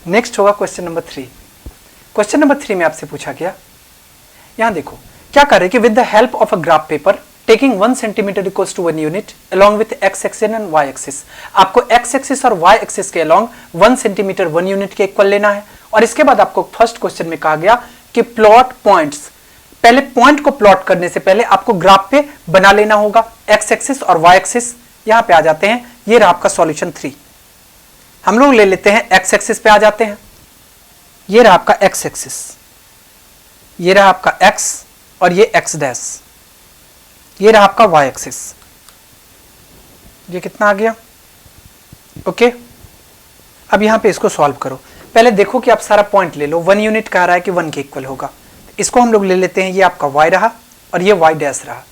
Next होगा question number 3। Question number 3 में आपसे पूछा गया, यहां देखो क्या कर रहे हैं कि with the help of a graph paper taking 1 centimetre equals to 1 unit along with X axis and Y axis. आपको एक्स एक्सिस और वाई एक्सिस के अलॉन्ग 1 सेंटीमीटर 1 यूनिट के इक्वल लेना है। और इसके बाद आपको फर्स्ट क्वेश्चन में कहा गया कि प्लॉट पॉइंट्स, पहले पॉइंट को प्लॉट करने से पहले आपको ग्राफ पे बना लेना होगा एक्स एक्सिस और वाई एक्सिस। यहां पे आ जाते हैं, ये रहा आपका सॉल्यूशन 3। हम लोग ले लेते हैं एक्स एक्सिस पे आ जाते हैं, ये रहा आपका एक्स एक्सिस, ये रहा आपका एक्स और ये एक्स डैश, ये रहा आपका वाई एक्सिस। ये कितना आ गया? ओके, अब यहां पे इसको सॉल्व करो। पहले देखो कि आप सारा पॉइंट ले लो, 1 यूनिट कह रहा है कि 1 के इक्वल होगा, इसको हम लोग ले लेते हैं, ये आपका y रहा और ये y डैश रहा।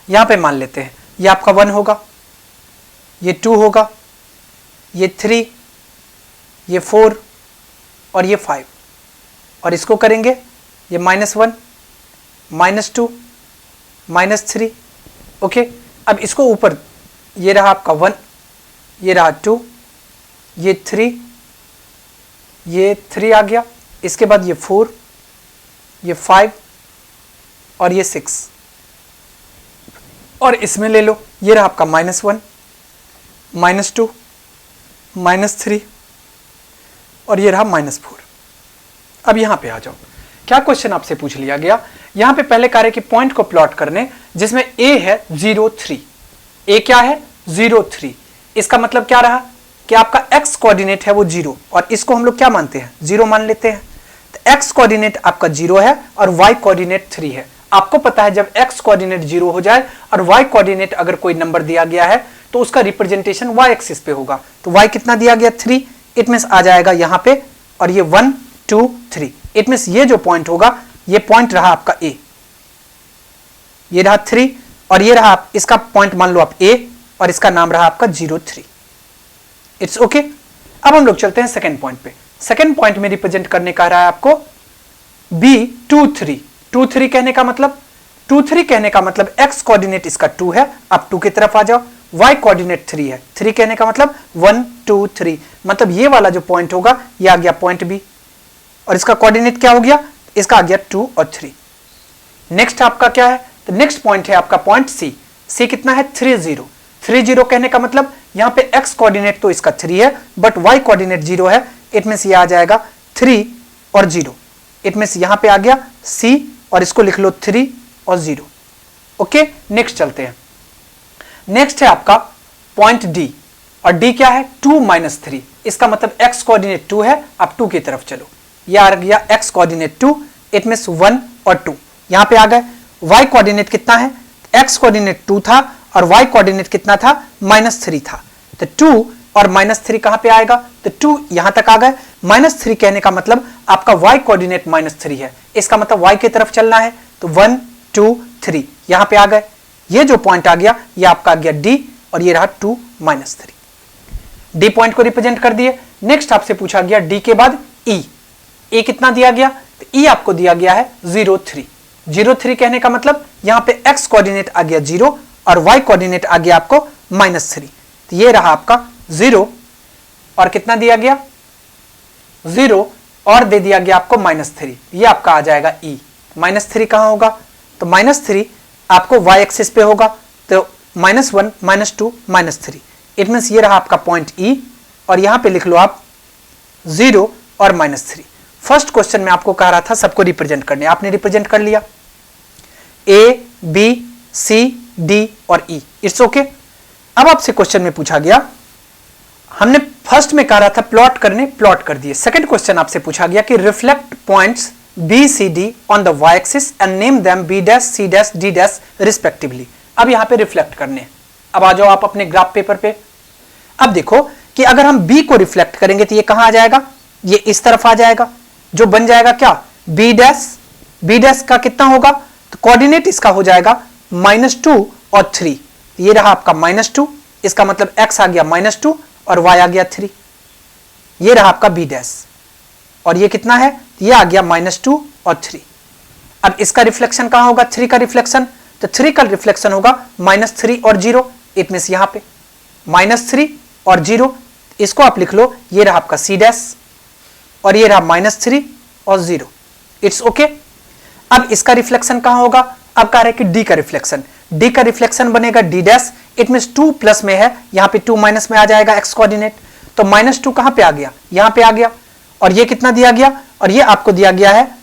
यहां पे मान लेते हैं ये आपका 1 होगा, ये 2 होगा, ये 3, ये 4 और ये 5। और इसको करेंगे ये -1, -2, -3। ओके, अब इसको ऊपर, ये रहा आपका 1, ये रहा 2, ये 3, ये 3 आ गया, इसके बाद ये 4, ये 5 और ये 6। और इसमें ले लो, ये रहा आपका -1, -2, -3 और ये रहा -4। अब यहां पे आ जाओ, क्या क्वेश्चन आपसे पूछ लिया गया, यहां पे पहले कार्य की पॉइंट को प्लॉट करने जिसमें a है 0, 3। a क्या है? 0, 3। इसका मतलब क्या रहा कि आपका x कोऑर्डिनेट है वो 0 और इसको हम लोग क्या मानते हैं? 0 मान लेते हैं। तो x कोऑर्डिनेट आपका 0 है और y कोऑर्डिनेट 3 है। आपको पता है जब x कोऑर्डिनेट 0 हो जाए और y कोऑर्डिनेट अगर कोई नंबर दिया गया है तो उसका रिप्रेजेंटेशन y एक्सिस पे होगा। तो y कितना दिया गया? 3। इट मींस आ जाएगा यहां पे, और ये 1, 2, 3। इट मींस ये जो पॉइंट होगा, ये पॉइंट रहा आपका a, ये रहा 3 और ये रहा इसका पॉइंट मान लो आप a और इसका नाम रहा आपका 0, 3। It's okay. अब हम लोग चलते हैं सेकेंड पॉइंट पे। सेकेंड पॉइंट में रिप्रेजेंट करने का रहा है आपको b 2, 3। 2, 3 कहने का मतलब, 2, 3 कहने का मतलब x कोऑर्डिनेट इसका 2 है, अब 2 की तरफ आ जाओ। y कोऑर्डिनेट 3 है, 3 कहने का मतलब 1, 2, 3, मतलब ये वाला जो पॉइंट होगा ये आ गया पॉइंट b और इसका कोऑर्डिनेट क्या हो गया? इसका आ गया 2 और 3। नेक्स्ट आपका क्या है? तो नेक्स्ट पॉइंट है आपका पॉइंट c। c कितना है? 3, 0। 3, 0 कहने का मतलब यहां पे x कोऑर्डिनेट तो इसका 3 है बट y कोऑर्डिनेट 0 है। इट मींस ये आ जाएगा 3 और 0। इट मींस यहां पे आ गया c और इसको लिख लो 3 और 0। ओके, नेक्स्ट चलते हैं। नेक्स्ट है आपका पॉइंट d और d क्या है? 2, -3। इसका मतलब x कोऑर्डिनेट 2 है, अब 2 की तरफ चलो, ये आ गया x कोऑर्डिनेट 2। इट मींस 1 और 2 यहां पे आ गए। y कोऑर्डिनेट कितना है? x कोऑर्डिनेट 2 था और y कोऑर्डिनेट कितना था? -3 था। तो 2 और -3 कहां पे आएगा? तो 2 यहां तक आ गए। -3 कहने का मतलब आपका y कोऑर्डिनेट -3 है, इसका मतलब y की तरफ चलना है। तो 1, 2, 3 यहां पे आ गए। ये जो पॉइंट आ गया ये आपका आ गया d और ये रहा 2, -3। d पॉइंट को रिप्रेजेंट कर दिए। नेक्स्ट आपसे पूछा गया d के बाद e। e कितना दिया गया? तो e आपको दिया गया है 0, 3। 0, 3 कहने का मतलब यहां पे x कोऑर्डिनेट आ गया 0 और y कोऑर्डिनेट आ गया आपको -3। तो ये रहा आपका 0 और कितना दिया गया? 0 और दे दिया गया आपको -3। ये आपका आ जाएगा e। -3 कहां होगा? तो -3 आपको y एक्सिस पे होगा, तो -1, -2, -3। इट मींस ये रहा आपका पॉइंट e और यहां पे लिख लो आप 0 और -3। फर्स्ट क्वेश्चन में आपको कह रहा था सबको रिप्रेजेंट करने, आपने रिप्रेजेंट कर लिया a, b, c, d और e। It's okay. अब आपसे क्वेश्चन में पूछा गया, हमने फर्स्ट में कह रहा था प्लॉट करने, प्लॉट कर दिए। सेकंड क्वेश्चन आपसे पूछा गया कि reflect points b, c, d on the y axis and name them b dash, c dash, d dash respectively. अब यहां पे रिफ्लेक्ट करने, अब आ जाओ आप अपने ग्राफ पेपर पे। अब देखो कि अगर हम b को रिफ्लेक्ट करेंगे तो ये कहां आ जाएगा? ये इस तरफ आ जाएगा, जो बन जाएगा क्या? b dash. b डैश का कितना होगा? तो कोऑर्डिनेट इसका हो जाएगा -2 और 3। ये रहा आपका -2, इसका मतलब x आ गया -2 और y आ गया 3। ये रहा आपका b डैश और ये कितना है? ये आ गया -2 और 3। अब इसका रिफ्लेक्शन कहां होगा? 3 का रिफ्लेक्शन, तो 3 का रिफ्लेक्शन होगा -3 और 0। इट मींस यहां पे -3 और 0। इसको आप लिख लो, ये रहा आपका सी डैश और ये रहा -3 और 0। It's okay. अब इसका रिफ्लेक्शन कहां होगा? अब कह रहे हैं कि डी का रिफ्लेक्शन, डी का रिफ्लेक्शन बनेगा D dash. It means 2 plus में है, यहां पे 2 माइनस में आ जाएगा एक्स कोऑर्डिनेट, तो -2 कहां पे आ गया? यहां पे आ गया। और ये कितना दिया गया? और ये आपको दिया गया है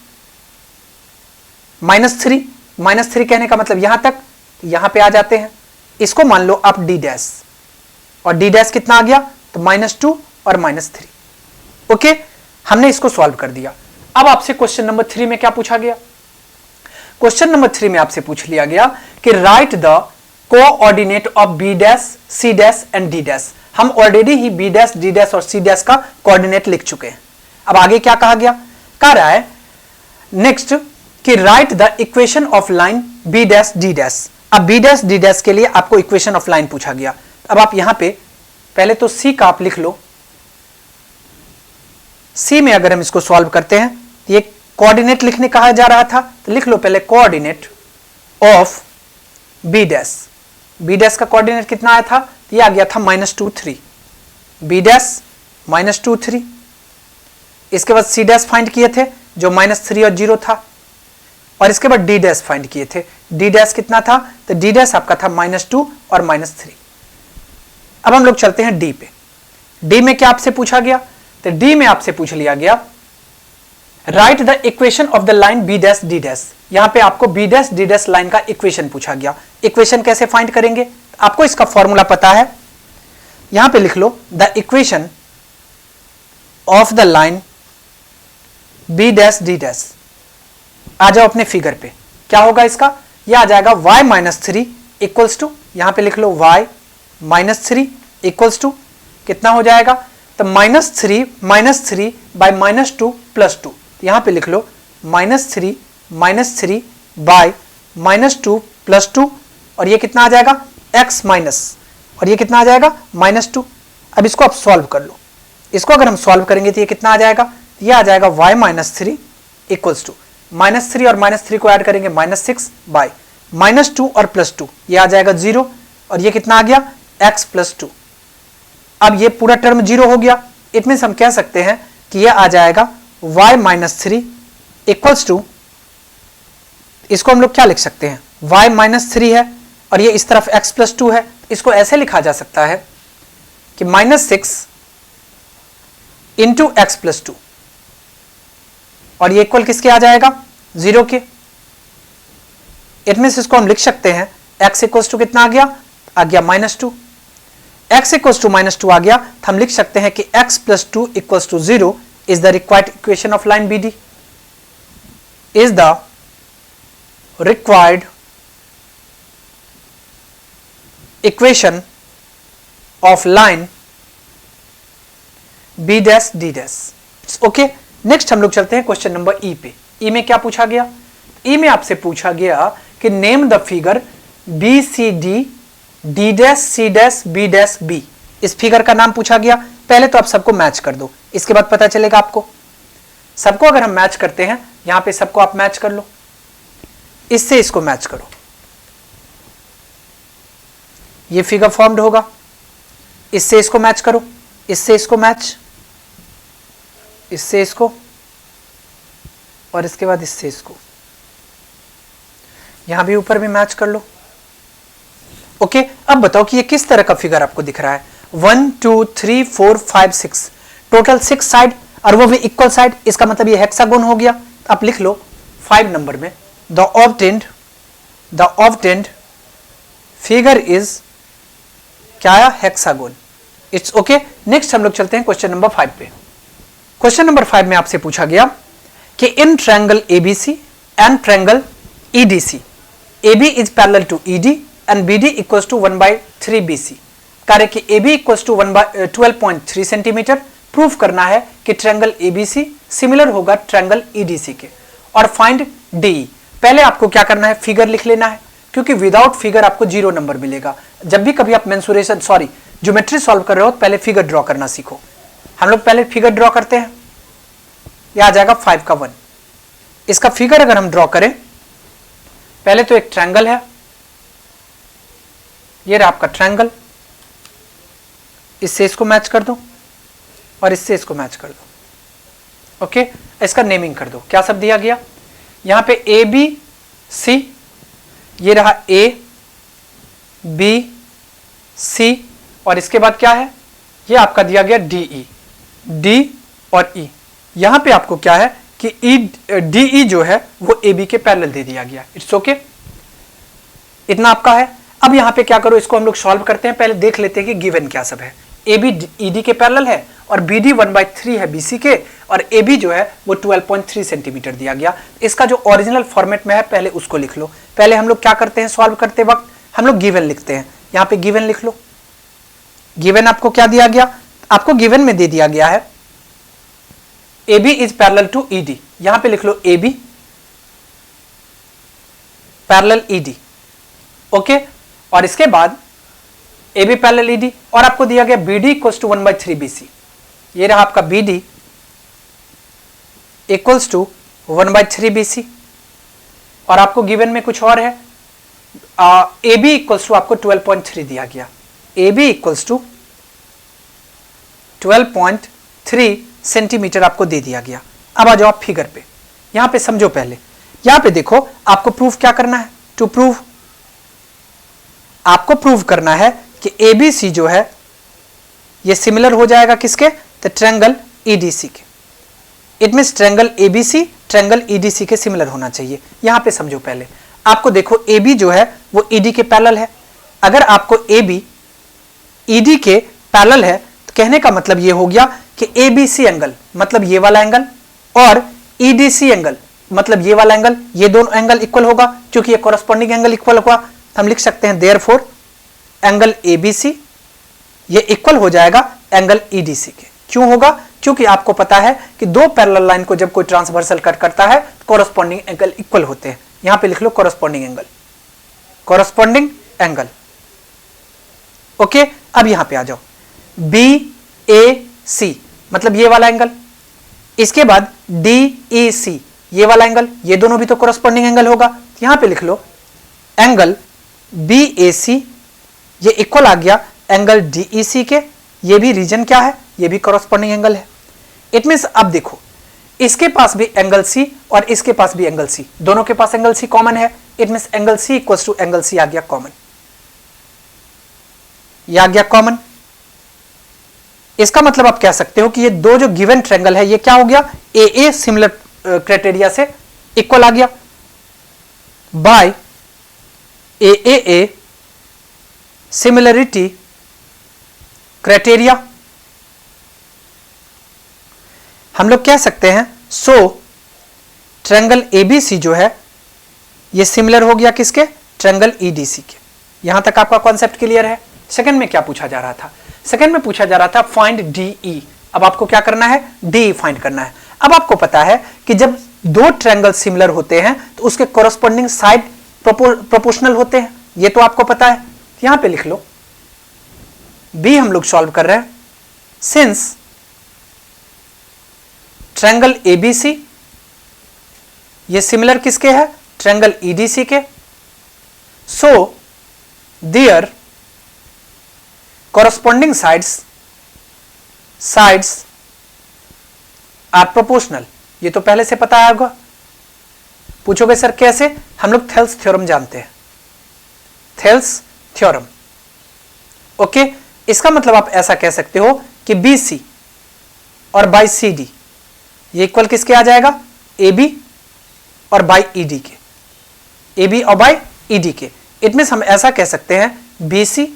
-3। -3 कहने का मतलब यहां तक, यहां पे आ जाते हैं। इसको मान लो आप डी डैश, और डी डैश कितना आ गया? तो -2 और -3। ओके, हमने इसको सॉल्व कर दिया। अब आपसे क्वेश्चन नंबर 3 में क्या पूछा गया? क्वेश्चन नंबर 3 में आपसे पूछ लिया गया कि write the coordinate of B dash, C dash and D dash. हम ऑलरेडी ही बी डैश, डी डैश और सी डैश का कोऑर्डिनेट लिख चुके हैं। अब आगे क्या कहा गया? कह रहा है नेक्स्ट कि write the equation of line B dash D dash. अब बी डैश डी डैश के लिए आपको इक्वेशन ऑफ लाइन पूछा गया। अब आप यहां पे पहले तो सी का आप लिख लो। सी में अगर हम इसको सॉल्व करते हैं, ये कोऑर्डिनेट लिखने कहा जा रहा था, तो लिख लो पहले coordinate of B dash. B dash का कोऑर्डिनेट कितना आया था? ये आ गया था -2 3। B dash -2 3। इसके बाद सी डैश फाइंड किए थे जो -3 और 0 था, और इसके बाद डी डैश फाइंड किए थे। डी डैश कितना था? तो डी डैश आपका था -2 और -3। अब हम लोग चलते हैं डी पे। डी में क्या आपसे पूछा गया? तो डी में आपसे पूछ लिया गया write the equation of the line B dash D dash. यहां पे आपको B dash D dash line का इक्वेशन पूछा गया। इक्वेशन कैसे फाइंड करेंगे? आपको इसका फॉर्मूला पता है, यहां पे लिख लो the equation of the line B dash D dash. आ जाओ अपने फिगर पे, क्या होगा इसका? यह आ जाएगा y-3 इक्वल्स टू, यहां पे लिख लो y-3 इक्वल्स टू कितना हो जाएगा? तो -3 बाय -2 प्लस 2। यहां पे लिख लो -3 बाय -2 प्लस 2, और ये कितना आ जाएगा? x माइनस, और ये कितना आ जाएगा? -2। अब इसको आप सॉल्व कर लो। इसको अगर हम सॉल्व करेंगे तो ये कितना आ जाएगा? ये आ जाएगा y-3 इक्वल्स टू -3 और -3 को ऐड करेंगे -6 बाय -2 और +2, ये आ जाएगा 0, और ये कितना आ गया? x + 2। अब ये पूरा टर्म 0 हो गया। इट मीन्स हम कह सकते हैं कि ये आ जाएगा y-3 इक्वल्स टू, इसको हम लोग क्या लिख सकते हैं? y-3 है और ये इस तरफ x + 2 है, इसको ऐसे लिखा जा सकता है कि -6 इंटू x + 2, और ये इक्वल किसके आ जाएगा? 0 के। इट मीन्स इसको हम लिख सकते हैं x इक्वल्स टू कितना आ गया? आ गया -2। x इक्वल्स टू -2 आ गया, तो हम लिख सकते हैं कि x + 2 equals to 0 is the required equation of line BD। Is the required equation of line B dash D dash. Okay, next हम लोग चलते हैं क्वेश्चन नंबर ई पे। ई में क्या पूछा गया? ई में आपसे पूछा गया कि name the figure BCD D dash C dash B dash B। इस फिगर का नाम पूछा गया। पहले तो आप सबको मैच कर दो, इसके बाद पता चलेगा आपको। सबको अगर हम मैच करते हैं, यहां पे सबको आप मैच कर लो, इससे इसको मैच करो, ये फिगर फॉर्म्ड होगा। इससे इसको मैच करो, इससे इसको मैच, इससे इसको, और इसके बाद इससे इसको, यहां भी ऊपर भी मैच कर लो। ओके, अब बताओ कि ये किस तरह का फिगर आपको दिख रहा है? 1 2 3 4 5 6 टोटल 6 साइड, और वो भी इक्वल साइड। इसका मतलब ये हेक्सागोन हो गया। आप लिख लो 5 नंबर में द ऑब्टेन्ड फिगर इज क्या आया? हेक्सागोन। It's okay. नेक्स्ट हम लोग चलते हैं क्वेश्चन नंबर 5 पे। क्वेश्चन नंबर 5 में आपसे पूछा गया कि in triangle ABC and triangle EDC, AB is parallel to ED and BD equals to 1/3 BC। कार्य कि AB equals to 12.3 centimetre. Proof करना है कि ट्रायंगल ABC सिमिलर होगा ट्रायंगल EDC के, और फाइंड DE। पहले आपको क्या करना है? फिगर लिख लेना है, क्योंकि विदाउट फिगर आपको 0 नंबर मिलेगा। जब भी कभी आप मेंसुरेशन ज्योमेट्री सॉल्व कर रहे हो, पहले फिगर ड्रॉ करना सीखो। हम लोग पहले फिगर ड्रॉ करते हैं। यह आ जाएगा 5 का 1। इसका फिगर अगर हम ड्रॉ करें, पहले तो एक ट्रायंगल है, ये रहा आपका ट्रायंगल, इससे इसको मैच कर दो, और इससे इसको मैच कर दो। ओके, इसका नेमिंग कर दो। क्या सब दिया गया यहां पे? ए बी सी, ये रहा ए बी सी, और इसके बाद क्या है? ये आपका दिया गया डी ई, डी और ई। यहां पे आपको क्या है कि डी ई जो है वो ए बी के पैरेलल दे दिया गया। इट्स ओके, इतना आपका है। अब यहां पे क्या करो, इसको हम लोग सॉल्व करते हैं। पहले देख लेते हैं कि गिवन क्या सब है। ए बी ई डी के पैरेलल है और बी डी 1/3 है बी सी के, और ए बी जो है वो 12.3 सेंटीमीटर दिया गया। इसका जो ओरिजिनल फॉर्मेट में है पहले उसको लिख लो। पहले हम लोग क्या करते हैं, सॉल्व करते वक्त हम लोग गिवन लिखते हैं। यहां पे गिवन लिख लो। गिवन आपको क्या दिया गया? आपको गिवन में दे दिया गया है a b is parallel to e d. यहां पे लिख लो a b parallel e d. Okay, और इसके बाद a b parallel e d, और आपको दिया गया b d equals to 1/3 b c. ये रहा आपका b d equals to 1/3 b c, और आपको गिवन में कुछ और है। ए बी इक्वल्स टू आपको 12.3 दिया गया। A B equals to 12.3 centimetre आपको दे दिया गया। अब आ जाओ आप फिगर पे। यहां पे समझो, पहले यहां पे देखो, आपको प्रूफ क्या करना है? टू प्रूव, आपको प्रूव करना है कि ए बी सी जो है ये सिमिलर हो जाएगा किसके? तो ट्रायंगल ईडीसी के। It means triangle ABC triangle EDC के सिमिलर होना चाहिए। यहां पे समझो, पहले आपको देखो ए बी जो है वो ईडी के पैरेलल है। अगर आपको ए बी ईडी के पैरेलल है तो कहने का मतलब ये हो गया कि ए बी सी एंगल मतलब ये वाला एंगल, और ईडीसी एंगल मतलब ये वाला एंगल, ये दोनों एंगल इक्वल होगा। क्योंकि ये कॉरस्पॉन्डिंग एंगल इक्वल होगा, हम लिख सकते हैं देयरफॉर एंगल एबीसी ये इक्वल हो जाएगा एंगल ईडीसी के। क्यों होगा? क्योंकि आपको पता है कि दो पैरेलल लाइन को जब कोई ट्रांसवर्सल कट करता है तो कॉरस्पॉन्डिंग एंगल इक्वल होते हैं। यहां पे लिख लो corresponding angle, corresponding angle. Okay, अब यहां पे आ जाओ, बी ए सी मतलब ये वाला एंगल, इसके बाद डी ई सी ये वाला एंगल, ये दोनों भी तो कॉरस्पॉन्डिंग एंगल होगा। यहां पे लिख लो एंगल बी ए सी ये इक्वल आ गया एंगल डी ई सी के। ये भी रीजन क्या है? ये भी कॉरस्पॉन्डिंग एंगल है। इट मींस अब देखो, इसके पास भी एंगल सी और इसके पास भी एंगल सी, दोनों के पास एंगल सी कॉमन है। It means angle c equals to angle c आ गया कॉमन, ये आ गया कॉमन। इसका मतलब आप कह सकते हो कि ये दो जो गिवन ट्रायंगल है ये क्या हो गया? ए ए सिमिलर क्राइटेरिया से इक्वल आ गया बाय ए सिमिलरिटी क्राइटेरिया। हम लोग कह सकते हैं सो ट्रायंगल एबीसी जो है ये सिमिलर हो गया किसके? ट्रायंगल ईडीसी के। यहां तक आपका कॉन्सेप्ट क्लियर है? सेकंड में क्या पूछा जा रहा था? सेकंड में पूछा जा रहा था फाइंड डीई। अब आपको क्या करना है? डी फाइंड करना है। अब आपको पता है कि जब दो ट्रायंगल सिमिलर होते हैं तो उसके कॉरस्पॉन्डिंग साइड प्रोपोर्शनल होते हैं, ये तो आपको पता है। यहां पे लिख लो बी हम लोग सॉल्व कर रहे हैं। सिंस ट्रायंगल एबीसी ये सिमिलर किसके है? ट्रायंगल ईडीसी के। So there corresponding sides are proportional। ये तो पहले से पता होगा। पूछोगे सर कैसे? हम लोग थेल्स थ्योरम जानते हैं, थेल्स थ्योरम। ओके, इसका मतलब आप ऐसा कह सकते हो कि बी सी और बाई सी डी ये इक्वल किसके आ जाएगा? ए बी और बाई ई डी के, ए बी और बाई ई डी के। इट मीन्स हम ऐसा कह सकते हैं बी सी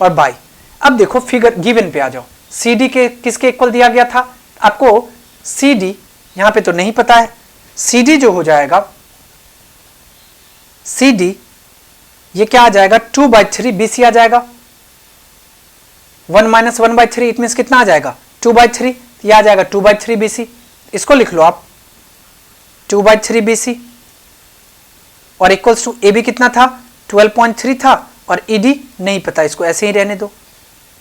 और बाई। अब देखो फिगर गिवन पे आ जाओ, सी डी के किसके इक्वल दिया गया था? आपको सी डी यहां पे तो नहीं पता है। सी डी जो हो जाएगा, सी डी ये क्या आ जाएगा? 2/3 बी सी आ जाएगा। 1 - 1/3 इट मीन्स कितना आ जाएगा? 2/3। ये आ जाएगा 2/3 बी सी। इसको लिख लो आप 2/3 बी सी, और इक्वल्स टू ए बी कितना था? 12.3 था, और ई डी नहीं पता, इसको ऐसे ही रहने दो।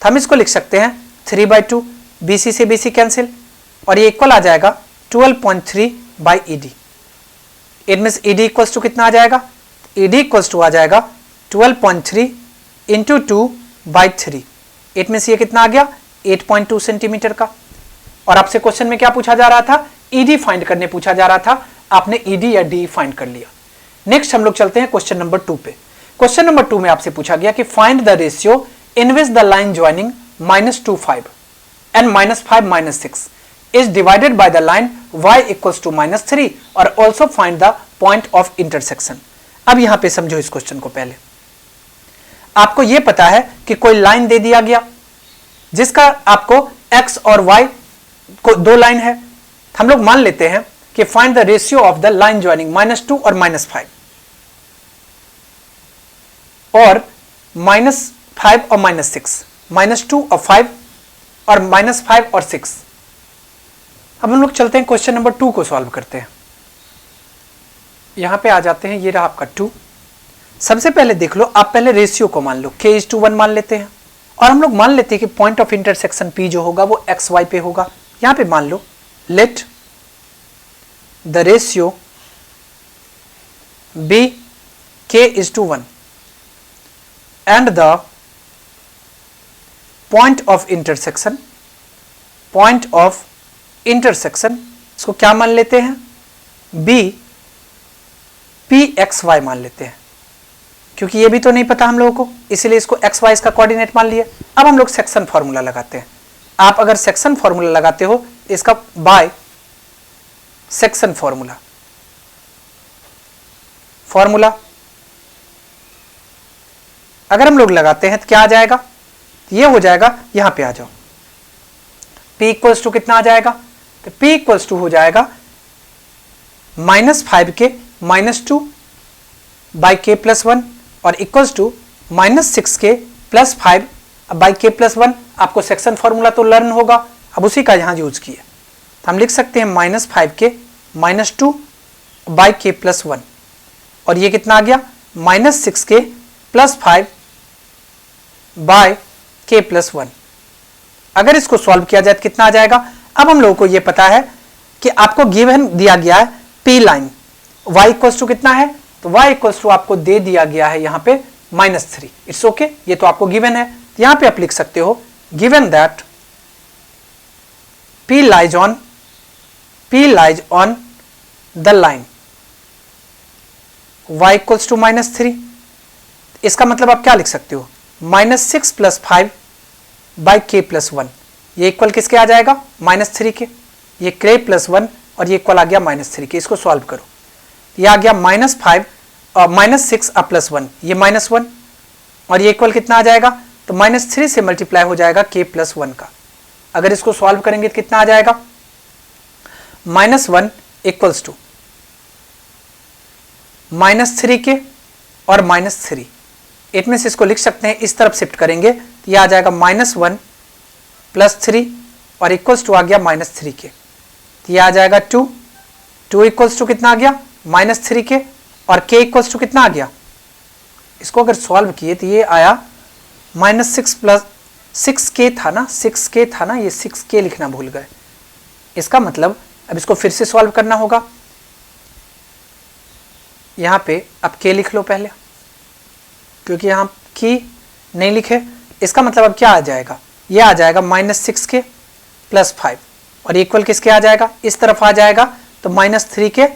हम इसको लिख सकते हैं 3/2, BC से BC कैंसिल, और ये इक्वल आ जाएगा 12.3 by E D. It means E D equals to कितना आ जाएगा? ई डी इक्वल्स टू आ जाएगा 12.3 इंटू 2/3। इट मीन्स ये कितना आ गया? 8.2 सेंटीमीटर का। और आपसे क्वेश्चन में क्या पूछा जा रहा था, ईडी फाइंड करने पूछा जा रहा था, आपने ईडी या डी फाइंड कर लिया। नेक्स्ट हम लोग चलते हैं क्वेश्चन नंबर 2 पे। क्वेश्चन नंबर 2 में आपसे पूछा गया कि find the ratio in which the line joining -2 5 and -5 -6 is divided by the line y equals to -3 और also find the point of intersection। अब यहां पे समझो इस क्वेश्चन को। पहले आपको यह पता है कि कोई लाइन दे दिया गया जिसका आपको x और y को दो लाइन है, हम लोग मान लेते हैं कि find the ratio of the line joining -2 और -5 और -5 और -6, -2 और 5 और -5 और 6। अब हम लोग चलते हैं क्वेश्चन नंबर 2 को सॉल्व करते हैं। यहां पे आ जाते हैं, ये रहा आपका 2। सबसे पहले देख लो, आप पहले रेशियो को मान लो, k:1 मान लेते हैं और हम लोग मान लेते हैं कि पॉइंट ऑफ इंटरसेक्शन P जो होगा वो XY पे होगा। यहां पे मान लो let the ratio be k:1 and the point of intersection इसको क्या मान लेते हैं, b pxy मान लेते हैं, क्योंकि ये भी तो नहीं पता हम लोगों को, इसलिए इसको xy इसका कोऑर्डिनेट मान लिया। अब हम लोग सेक्शन फॉर्मूला लगाते हैं। आप अगर सेक्शन फॉर्मूला लगाते हो इसका बाय सेक्शन फॉर्मूला अगर हम लोग लगाते हैं तो क्या आ जाएगा, ये हो जाएगा, यहां पे आ जाओ, P इक्वल्स टू कितना आ जाएगा, तो P इक्वल्स टू हो जाएगा -5 के -2 बाई k+1 और इक्वल्स टू -6 के +5 बाई k+1। आपको सेक्शन फॉर्मूला तो लर्न होगा, अब उसी का यहां यूज किया, तो हम लिख सकते हैं -5 के -2 बाई k+1 और ये कितना आ गया, -6 के +5 बाय k+1। अगर इसको सॉल्व किया जाए तो कितना आ जाएगा। अब हम लोगों को यह पता है कि आपको गिवन दिया गया है P line, y equals to कितना है, तो y इक्वल्स टू आपको दे दिया गया है यहाँ पे -3। इट्स ओके, ये तो आपको गिवन है। तो यहाँ पे आप लिख सकते हो given that P lies on the line y equals to -3। इसका मतलब आप क्या लिख सकते हो, -6 + 5 बाई k+1, ये इक्वल किसके आ जाएगा, -3 के, ये k+1 और ये इक्वल आ गया -3 के। इसको सॉल्व करो, ये आ गया -5 और -6 और +1, ये -1 और ये इक्वल कितना आ जाएगा, तो -3 से मल्टीप्लाई हो जाएगा k+1 का। अगर इसको सॉल्व करेंगे तो कितना आ जाएगा, -1 इक्वल्स टू -3 के और -3। इसमें से इसको लिख सकते हैं, इस तरफ शिफ्ट करेंगे तो यह आ जाएगा -1 + 3 और इक्वल्स टू आ गया -3 के, तो यह आ जाएगा 2 इक्वल्स टू कितना आ गया, -3 के और k इक्वल्स टू कितना आ गया। इसको अगर सॉल्व किए तो ये आया -6 + 6k था ना, 6k था ना, ये 6k लिखना भूल गए। इसका मतलब अब इसको फिर से सॉल्व करना होगा। यहाँ पे अब k लिख लो पहले, क्योंकि यहाँ की नहीं लिखे। इसका मतलब अब क्या आ जाएगा, ये आ जाएगा -6k + 5 और इक्वल किसके आ जाएगा, इस तरफ आ जाएगा, तो -3k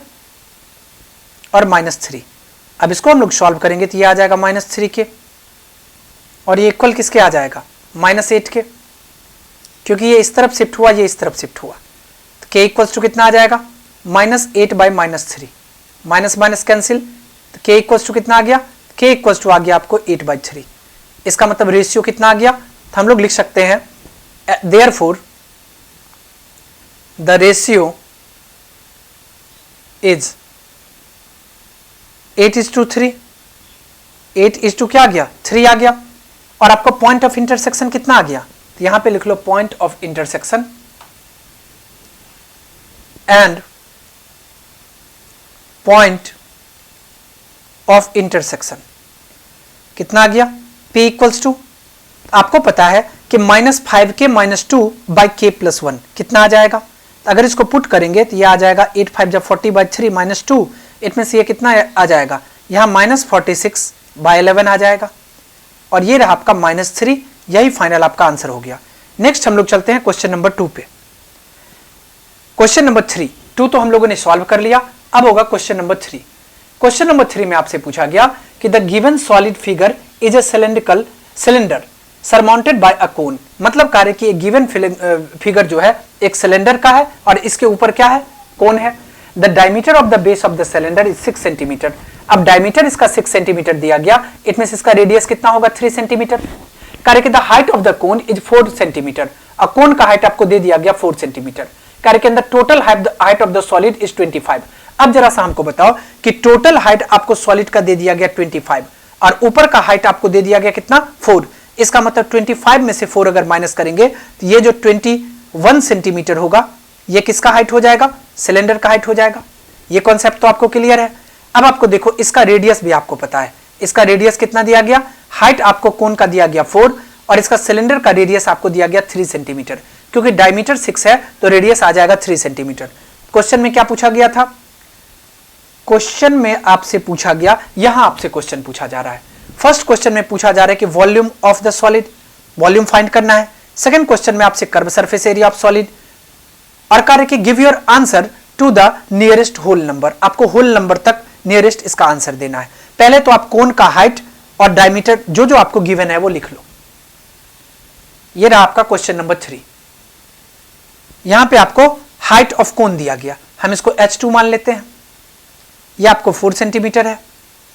और -3। अब इसको हम लोग सॉल्व करेंगे तो ये आ जाएगा -3k और ये इक्वल किसके आ जाएगा, -8k, क्योंकि ये इस तरफ शिफ्ट हुआ, ये इस तरफ शिफ्ट हुआ। तो k इक्वल्स टू कितना आ जाएगा, -8 बाई -3, माइनस माइनस कैंसिल, तो k इक्वल्स टू कितना आ गया, k इक्वल्स टू आ गया आपको 8/3। इसका मतलब रेशियो कितना आ गया, तो हम लोग लिख सकते हैं देयरफॉर द रेशियो इज 8:3। 8:, क्या आ गया, 3 आ गया। और आपको पॉइंट ऑफ इंटरसेक्शन कितना आ गया, तो यहां पे लिख लो point of intersection and point of intersection कितना आ गया, P इक्वल्स टू, आपको पता है कि -5k -2 बाई k+1 कितना आ जाएगा। अगर इसको पुट करेंगे तो यह आ जाएगा 8 5 जब 40/3 -2, इसमें से ये कितना आ जाएगा, यहाँ -46/11 आ जाएगा और ये रहा आपका -3। यही फाइनल आपका आंसर हो गया। नेक्स्ट हम लोग चलते हैं क्वेश्चन नंबर 2 पे। क्वेश्चन नंबर 3, 2 तो हम लोगों ने सॉल्व कर लिया, अब होगा क्वेश्चन नंबर 3। क्वेश्चन नंबर 3 में आपसे पूछा गया कि the given solid figure is a cylindrical cylinder surmounted by a cone. मतलब कार्य की एक गिवन फिगर जो है एक सिलेंडर का है और इसके ऊपर क्या है, कोन है। The diameter of the base of the cylinder is 6 centimetre. अब डायमीटर इसका 6 सेंटीमीटर दिया गया, इट मींस इसका रेडियस कितना होगा, 3 सेंटीमीटर। कार्य की the height of the cone is 4 centimetre. और कोन का हाइट आपको दे दिया गया 4 सेंटीमीटर। कार्य के अंदर total height of the solid is 25। अब जरा सा हमको बताओ कि टोटल हाइट आपको सॉलिड का दे दिया गया 25 और ऊपर का हाइट आपको दे दिया गया कितना, 4। इसका मतलब 25 में से 4 अगर माइनस करेंगे तो ये जो 21 सेंटीमीटर होगा ये किसका हाइट हो जाएगा, सिलेंडर का हाइट हो जाएगा। ये कॉन्सेप्ट तो आपको क्लियर है। अब आपको देखो इसका रेडियस भी आपको पता है, इसका रेडियस कितना दिया गया, हाइट आपको कोन का दिया गया 4 और इसका सिलेंडर का रेडियस आपको दिया गया 3 सेंटीमीटर। क्योंकि डायमीटर 6 है तो रेडियस आ जाएगा 3 सेंटीमीटर। क्वेश्चन में क्या पूछा गया था, क्वेश्चन में आपसे पूछा गया, यहां आपसे क्वेश्चन पूछा जा रहा है। फर्स्ट क्वेश्चन में पूछा जा रहा है कि volume of the solid, volume find करना है। सेकंड क्वेश्चन में आपसे curve surface area of solid और कार्य की give your answer to the nearest whole number. आपको होल नंबर तक नियरेस्ट इसका आंसर देना है। पहले तो आप कोन का हाइट और डायमीटर जो जो आपको गिवन है वो लिख लो। ये रहा आपका क्वेश्चन नंबर 3। यहां पे आपको हाइट ऑफ कोन दिया गया, हम इसको h2 मान लेते हैं। ये आपको 4 सेंटीमीटर है,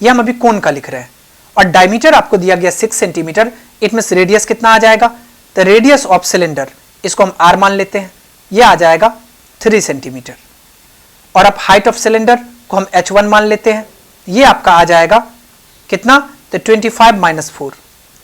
ये हम अभी कोन का लिख रहे हैं। और डायमीटर आपको दिया गया 6 सेंटीमीटर, इट मींस रेडियस कितना आ जाएगा, द रेडियस ऑफ सिलेंडर, इसको हम r मान लेते हैं, ये आ जाएगा 3 सेंटीमीटर। और अब हाइट ऑफ सिलेंडर को हम h1 मान लेते हैं, ये आपका आ जाएगा कितना, तो 25 माइनस 4,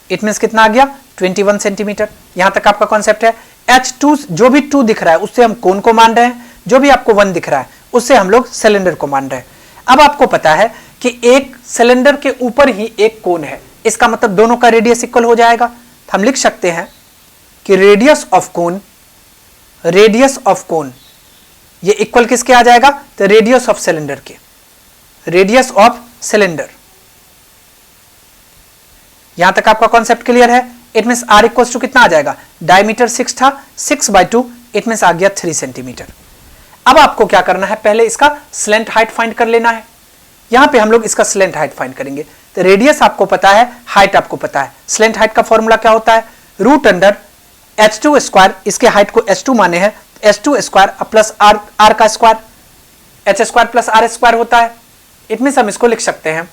इट मींस कितना आ गया, 21 सेंटीमीटर। यहां तक आपका कॉन्सेप्ट है। h2 जो भी 2 दिख रहा है उससे हम कोन को मान रहे हैं, जो भी आपको 1 दिख रहा है उससे हम लोग सिलेंडर को मान रहे हैं। अब आपको पता है कि एक सिलेंडर के ऊपर ही एक कोन है, इसका मतलब दोनों का रेडियस इक्वल हो जाएगा। तो हम लिख सकते हैं कि रेडियस ऑफ कोन ये इक्वल किसके आ जाएगा, तो रेडियस ऑफ सिलेंडर के, रेडियस ऑफ सिलेंडर। यहां तक आपका कॉन्सेप्ट क्लियर है। It means r equals to कितना आ जाएगा, डायमीटर 6 था, 6/2 इट मींस आ गया 3 सेंटीमीटर। अब आपको क्या करना है, पहले इसका स्लेंट हाइट फाइंड कर लेना है। यहां पे हम लोग इसका स्लेंट हाइट फाइंड करेंगे। तो रेडियस आपको पता है, हाइट आपको पता है, स्लेंट हाइट का फॉर्मूला क्या होता है, रूट अंडर h2 स्क्वायर, इसके हाइट को h2 माने हैं, h2 स्क्वायर प्लस r का square, h square plus r square होता है। इट मींस हम इसको लिख सकते हैं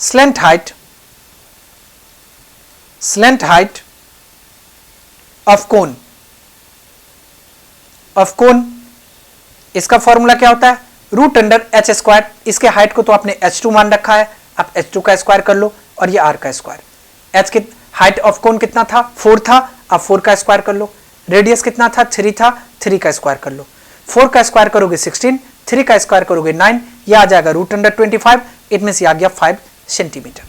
स्लेंट हाइट ऑफ कोन, इसका फॉर्मूला क्या होता है, रूट अंडर h स्क्वायर, इसके हाइट को तो आपने h2 मान रखा है, आप h2 का स्क्वायर कर लो और ये r का स्क्वायर। h की हाइट ऑफ कोन कितना था, 4 था, आप 4 का स्क्वायर कर लो। रेडियस कितना था, 3 था, 3 का स्क्वायर कर लो। 4 का स्क्वायर करोगे 16, 3 का स्क्वायर करोगे 9, ये आ जाएगा रूट अंडर 25, इट मींस ये आ गया 5 सेंटीमीटर।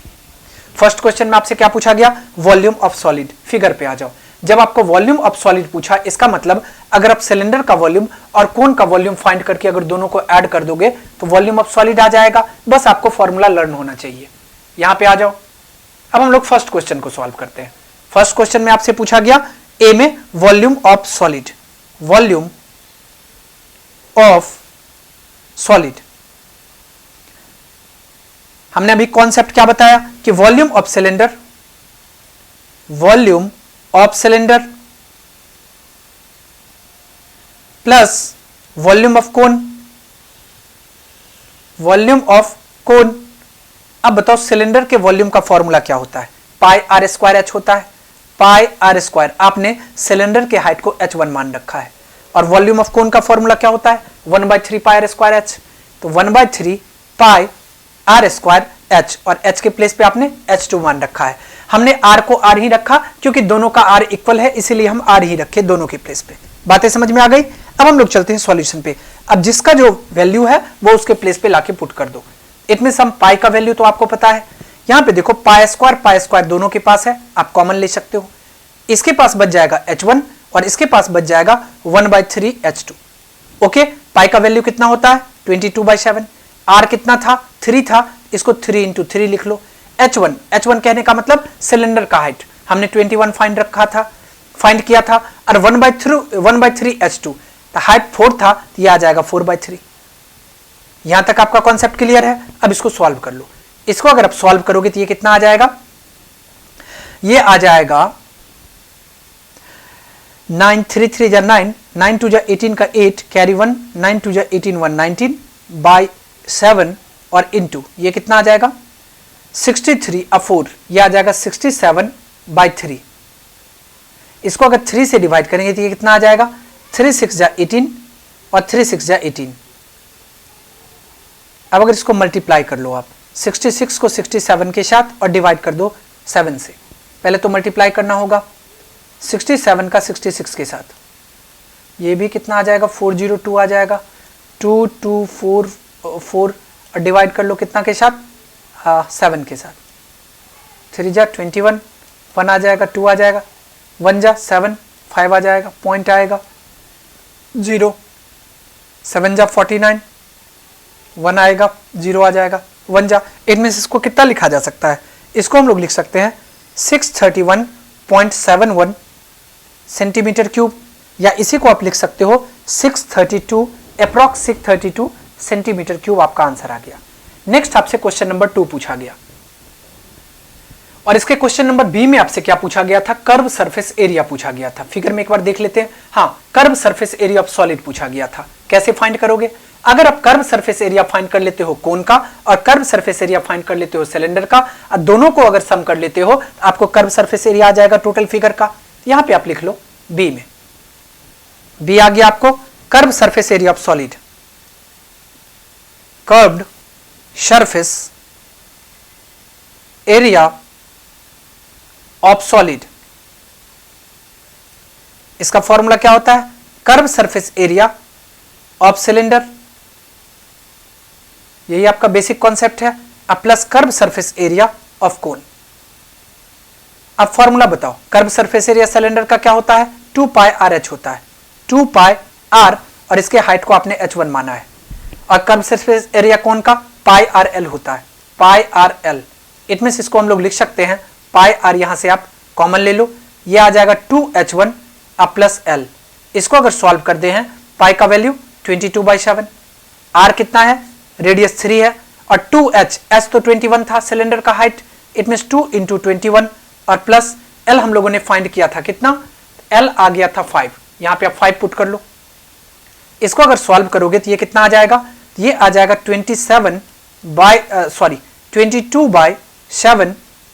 फर्स्ट क्वेश्चन में आपसे क्या पूछा गया, वॉल्यूम ऑफ सॉलिड। फिगर पे आ जाओ। जब आपको वॉल्यूम ऑफ सॉलिड पूछा, इसका मतलब अगर आप सिलेंडर का वॉल्यूम और कोन का वॉल्यूम फाइंड करके अगर दोनों को ऐड कर दोगे तो वॉल्यूम ऑफ सॉलिड आ जाएगा। बस आपको फॉर्मूला लर्न होना चाहिए। यहां पे आ जाओ। अब हम लोग फर्स्ट क्वेश्चन को सॉल्व करते हैं। फर्स्ट क्वेश्चन में आपसे पूछा गया ए में volume of solid, volume of solid. हमने अभी कॉन्सेप्ट क्या बताया कि volume of cylinder plus volume of cone. अब बताओ सिलेंडर के वॉल्यूम का फॉर्मूला क्या होता है, पाई आर स्क्वायर एच होता है। पाई आर स्क्वायर, आपने सिलेंडर के हाइट को h1 मान रखा है। और वॉल्यूम ऑफ कोन का फॉर्मूला क्या होता है, 1/3 पाई आर स्क्वायर एच। तो 1/3 पाई आर स्क्वायर एच, और h के प्लेस पे आपने h2 मान रखा है। हमने r को r ही रखा क्योंकि दोनों का r इक्वल है, इसीलिए हम r ही रखे दोनों के प्लेस पे। बातें समझ में आ गई। अब हम लोग चलते हैं सॉल्यूशन पे। अब जिसका जो वैल्यू है वो उसके प्लेस पे लाके पुट कर दो। इट मींस हम पाई का वैल्यू तो आपको पता है। यहां पे देखो पाई स्क्वायर दोनों के पास है, आप कॉमन ले सकते हो। इसके पास बच जाएगा h1 और इसके पास बच जाएगा 1/3 h2। ओके, पाई का वैल्यू कितना होता है, 22/7। r कितना था, 3 था, इसको 3 × 3 लिख लो। h1 कहने का मतलब सिलेंडर का हाइट, हमने 21 फाइंड किया था। और 1/3 h2, तो हाइट 4 था तो ये आ जाएगा 4/3। यहां तक आपका कॉन्सेप्ट क्लियर है। अब इसको सॉल्व कर लो। इसको अगर आप सॉल्व करोगे तो ये कितना आ जाएगा, ये आ जाएगा 9 3 3 जा 9, 9 2 जा 18 का 8 कैरी 1, 9 2 जा 18 1 19 बाई 7 और इनटू ये कितना आ जाएगा 63/4, ये आ जाएगा 67/3। इसको अगर 3 से डिवाइड करेंगे तो ये कितना आ जाएगा 3 6 जा 18 और 3 6 जा 18। अब अगर इसको मल्टीप्लाई कर लो आप 66 को 67 के साथ और डिवाइड कर दो 7 से। पहले तो मल्टीप्लाई करना होगा 67 का 66 के साथ, ये भी कितना आ जाएगा 402 आ जाएगा, 2 2 4 4 और डिवाइड कर लो कितना के साथ 7 के साथ, 3 जा 21, 1 आ जाएगा, 2 आ जाएगा, 1 जा 7, 5 आ जाएगा, पॉइंट आएगा 0, 7 जा 49, 1 आएगा, 0 आ जाएगा, 1 जा। इनमें से इसको कितना लिखा जा सकता है, इसको हम लोग लिख सकते हैं 631.71 सेंटीमीटर क्यूब, या इसी को आप लिख सकते हो 632 अप्रॉक्स 632 सेंटीमीटर क्यूब। आपका आंसर आ गया। नेक्स्ट आपसे क्वेश्चन नंबर 2 पूछा गया, और इसके क्वेश्चन नंबर बी में आपसे क्या पूछा गया था, कर्व सरफेस एरिया पूछा गया था। फिगर में एक बार देख लेते हैं। हाँ, curve surface area of solid पूछा गया था। कैसे फाइंड करोगे, अगर आप कर्व सरफेस एरिया फाइंड कर लेते हो कोन का और कर्व सरफेस एरिया फाइंड कर लेते हो सिलेंडर का, और दोनों को अगर सम कर लेते हो आपको कर्व सरफेस एरिया आ जाएगा टोटल फिगर का। यहां पे आप लिख लो बी में, बी आ गया आपको curve surface area of solid, curved surface area of solid. इसका फॉर्मूला क्या होता है, curve surface area of cylinder, यही आपका बेसिक कॉन्सेप्ट है, अब plus curve surface area of cone. अब फॉर्मूला बताओ, कर्व सरफेस एरिया सिलेंडर का क्या होता है 2 पाई आर एच होता है, 2 पाई आर, और इसके हाइट को आपने h1 माना है, और कर्व सरफेस एरिया कोन का पाई आर एल होता है, पाई आर एल। इनमें से इसको हम लोग लिख सकते हैं पाई आर, यहां से आप कॉमन ले लो, ये आ जाएगा 2h1 अब प्लस एल। इसको अगर सॉल्व कर दे हैं पाई का वैल्यू 22/7, आर कितना है रेडियस 3 है, और 2h, h तो 21 था सिलेंडर का हाइट, इट मींस 2 × 21 और प्लस एल हम लोगों ने फाइंड किया था कितना, एल आ गया था 5, यहां पे आप 5 पुट कर लो। इसको अगर सॉल्व करोगे तो ये कितना आ जाएगा, ये आ जाएगा 22/7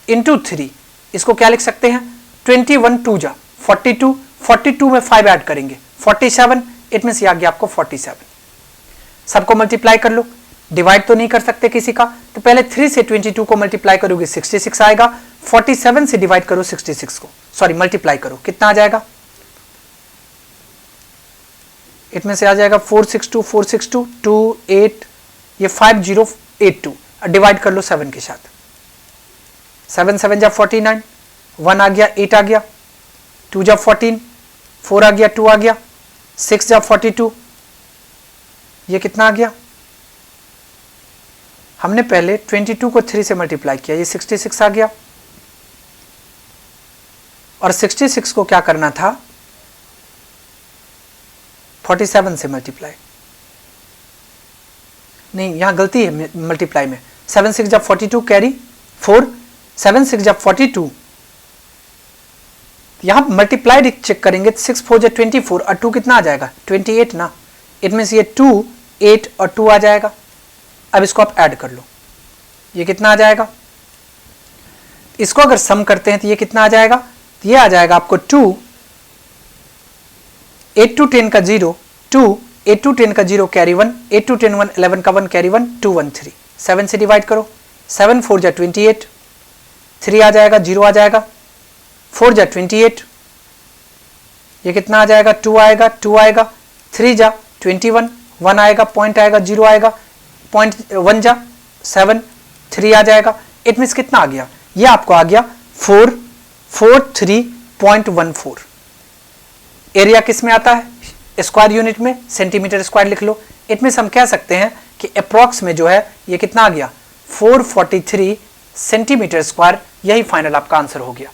इंटू 3। इसको क्या लिख सकते हैं 21 2 जा 42, 42 में 5 ऐड करेंगे 47, इट मींस ये आ गया आपको 47। सबको मल्टीप्लाई कर लो, डिवाइड तो नहीं कर सकते किसी का, तो पहले 3 से 22 को मल्टीप्लाई करोगे 66 आएगा, 47 से डिवाइड करो 66 को, सॉरी मल्टीप्लाई करो, कितना आ जाएगा, इसमें से आ जाएगा 462 462 2 8, ये 5082, डिवाइड कर लो 7 के साथ, 7 7 जा 49, 1 आ गया, 8 आ गया, 2 जा 14, 4 आ गया, 2 आ गया, 6 जा 42, ये कितना आ गया, हमने पहले 22 को 3 से मल्टीप्लाई किया, ये 66 आ गया, और 66 को क्या करना था 47 से मल्टीप्लाई, नहीं यहां गलती है मल्टीप्लाई में, 7 6 जा 42 कैरी 4, 7 6 जा 42, यहां मल्टीप्लाई चेक करेंगे 6 4 जा 24 और 2 कितना आ जाएगा 28 ना, इट मींस ये 2 8 और 2 आ जाएगा। अब इसको आप ऐड कर लो, ये कितना आ जाएगा, इसको अगर सम करते हैं तो ये कितना आ जाएगा, तो ये आ जाएगा आपको 2 8 to 10 का 0 2, 8 to 10 का 0 कैरी 1, 8 to 10 1 11 का 1 कैरी 1 2 1 3, 7 से डिवाइड करो, 7 4 जा 28, 3 आ जाएगा 0 आ जाएगा, 4 जा 28, ये कितना आ जाएगा 2 आएगा 2 आएगा, 3 जा 21, 1 आएगा, पॉइंट आएगा 0 आएगा, पॉइंट 1 जा 7, 3 आ जाएगा, इट मींस कितना आ गया, ये आपको आ गया 443.14। एरिया किस में आता है स्क्वायर यूनिट में, सेंटीमीटर स्क्वायर लिख लो, इट मींस हम कह सकते हैं कि अप्रॉक्स में जो है ये कितना आ गया 443 सेंटीमीटर स्क्वायर, यही फाइनल आपका आंसर हो गया।